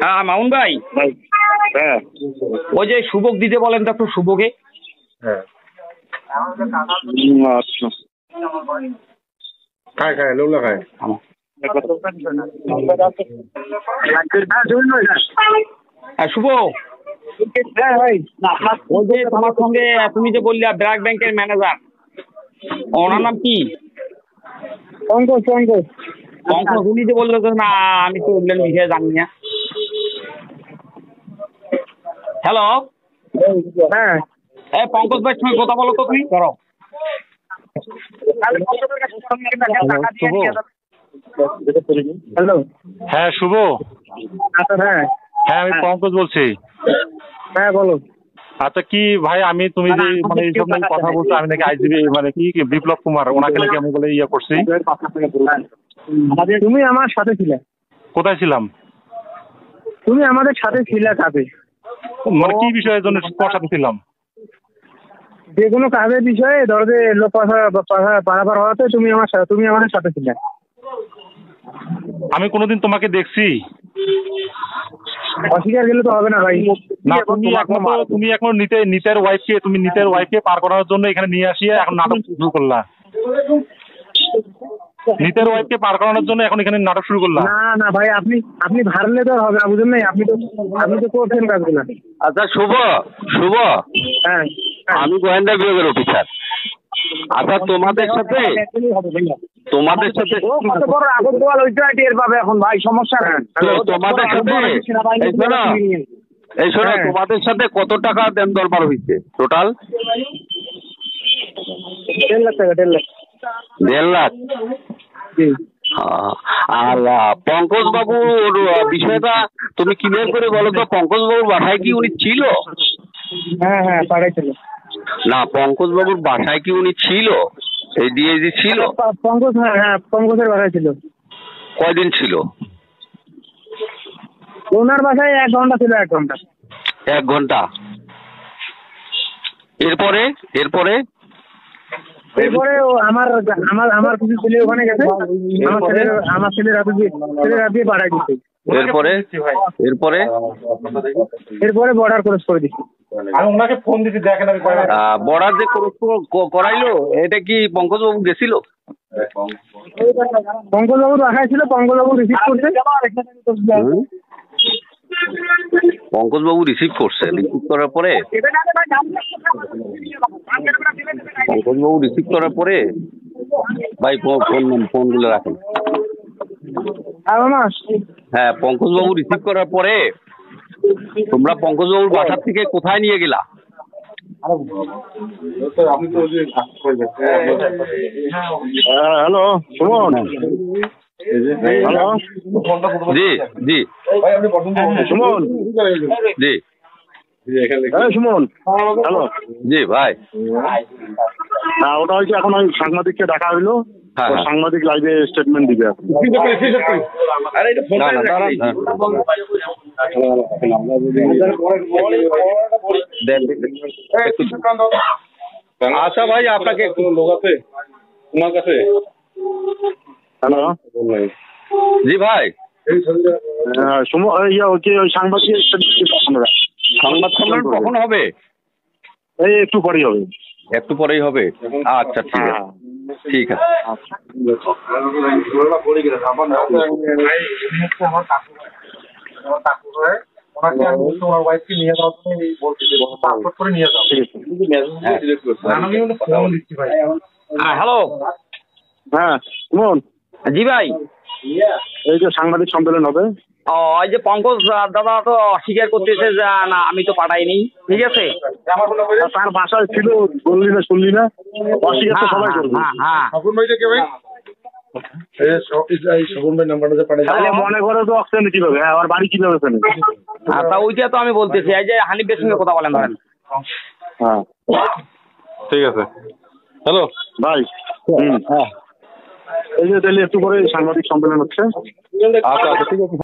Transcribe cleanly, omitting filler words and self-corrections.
হ্যাঁ মামুন ভাই। হ্যাঁ ওই যে শুভক দিতে বলেন তো একটু শুভকে। হ্যাঁ আচ্ছা খায় খায় লোলা খায় শুভ ওই যে তোমার সঙ্গে তুমি যে বললে ব্র্যাক ব্যাংকের ম্যানেজার, ওনার নাম কি? পঙ্কজ পঙ্কজ পঙ্কজ। উনি যে বললো যে না আমি তো ওগুলোর বিষয়ে জানি না। হ্যালো, হ্যাঁ হ্যাঁ পঙ্কজ ভাইয়ের সঙ্গে কথা বলো তো, তুমি করো। হ্যালো হ্যাঁ শুভ। আচ্ছা হ্যাঁ হ্যাঁ আমি পঙ্কজ বলছি। হ্যাঁ বলো। আচ্ছা কি ভাই, আমি তুমি যে মানে এইসব নিয়ে কথা বলছো, আমি নাকি আইজিবি মানে কি বিপ্লব কুমার, ওনাকে নাকি আমি বলে ইয়ে করছি। তুমি আমার সাথে ছিলে। কোথায় ছিলাম? তুমি আমাদের সাথে ছিলে কাজে। মানে কি বিষয়ের জন্য তোমার সাথে ছিলাম? যে কোনো কাজের বিষয়ে ধরো যে লোক পারাপার হওয়াতে তুমি আমাদের সাথে ছিলে। আমি কোনোদিন তোমাকে দেখছি? অস্বীকার গেলে তো হবে না ভাই। না তুমি এখন নিতের ওয়াইফকে পার করানোর জন্য এখানে নিয়ে আসিয়ে এখন নাটক শুরু করলা। নিতের ওয়াইফকে পার করানোর জন্য এখন এখানে নাটক শুরু করলা। না না ভাই, আপনি ভারলে তো হবে না, বুঝলেন নাই? আপনি তো করছেন কাজগুলো। আচ্ছা শুভ শুভ, হ্যাঁ আমি গোয়েন্দা বিভাগের অফিসার। আচ্ছা তোমাদের সাথে বড় আগত দেওয়াল ওইটাই টের পাবে এখন ভাই, সমস্যা নেই। তোমাদের সাথে এই শোনো, তোমাদের সাথে কত টাকা দেন দরবার হয়েছে টোটাল? 1.5 লাখ টাকা। 1.5 লাখ। 1.5 লাখ। জি। আর পঙ্কজ বাবুর বিষয়টা তুমি ক্লিয়ার করে বলো তো, পঙ্কজ বাবুর বাসায় কি উনি ছিল? হ্যাঁ হ্যাঁ পাঠাইছিল। না, পঙ্কজ বাবুর বাসায় কি উনি ছিল? এই ডিআইজি ছিল? পঙ্কজ, হ্যাঁ পঙ্কজের বাসায় ছিল। কয়দিন ছিল? ওনার বাসায় 1 ঘন্টা ছিল। 1 ঘন্টা। 1 ঘন্টা। এরপরে ও আমার কিছু ছেলে ওখানে গেছে, আমার ছেলে রাতে দিয়ে পাঠাই দিচ্ছে। এরপরে বর্ডার ক্রস করে দিচ্ছি। আমি ওনাকে ফোন দিতে দেখেন, আমি বর্ডার যে করাইলো, এটা কি পঙ্কজ বাবু গেছিল? পঙ্কজ বাবুর বাসায় ছিল, পঙ্কজ বাবু রিসিভ করছে। পঙ্কজ বাবু রিসিভ করার পরে ভাই ফোনগুলো রাখেন। হ্যাঁ, পঙ্কজ বাবু রিসিভ করার পরে তোমরা পঙ্কজ বাবুর বাসা থেকে কোথায় নিয়ে গেলা? হ্যালো সুমন। হ্যালো জি জি সুমন। জি সুমন। হ্যালো জি ভাই। হ্যাঁ ওটা হচ্ছে এখন ওই সাংবাদিককে ডাকা হইলো। সাংবাদিক লাইভে স্টেটমেন্ট দিবে। আচ্ছা ভাই, আপনাকে লোক আছে তোমার কাছে? হ্যালো জি ভাই। ওই সাংবাদিক সংবাদ সম্মেলন কখন হবে? এই একটু পরেই হবে। একটু পরেই হবে। আচ্ছা ঠিক আছে, ঠিক আছে। হ্যালো। হ্যাঁ সুমন। জি ভাই। এই যে সাংবাদিক সম্মেলন হবে। ওই যে পঙ্কজ দাদা তো অস্বীকার করতেছে যে না আমি তো পাঠাইনি। ঠিক আছে, তার বাসায় ছিল, বললি না শুনলি না? অস্বীকার তো সবাই করবে। মনে করে তো অক্সিজেন কিভাবে, আর বাড়ি কিভাবে ফেলে? তা ওইটা তো আমি বলতেছি। এই যে হানিফের সঙ্গে কথা বলেন ধরেন। হ্যাঁ ঠিক আছে। হ্যালো ভাই। এই যে তাহলে একটু পরে সাংবাদিক সম্মেলন হচ্ছে। আচ্ছা আচ্ছা ঠিক আছে।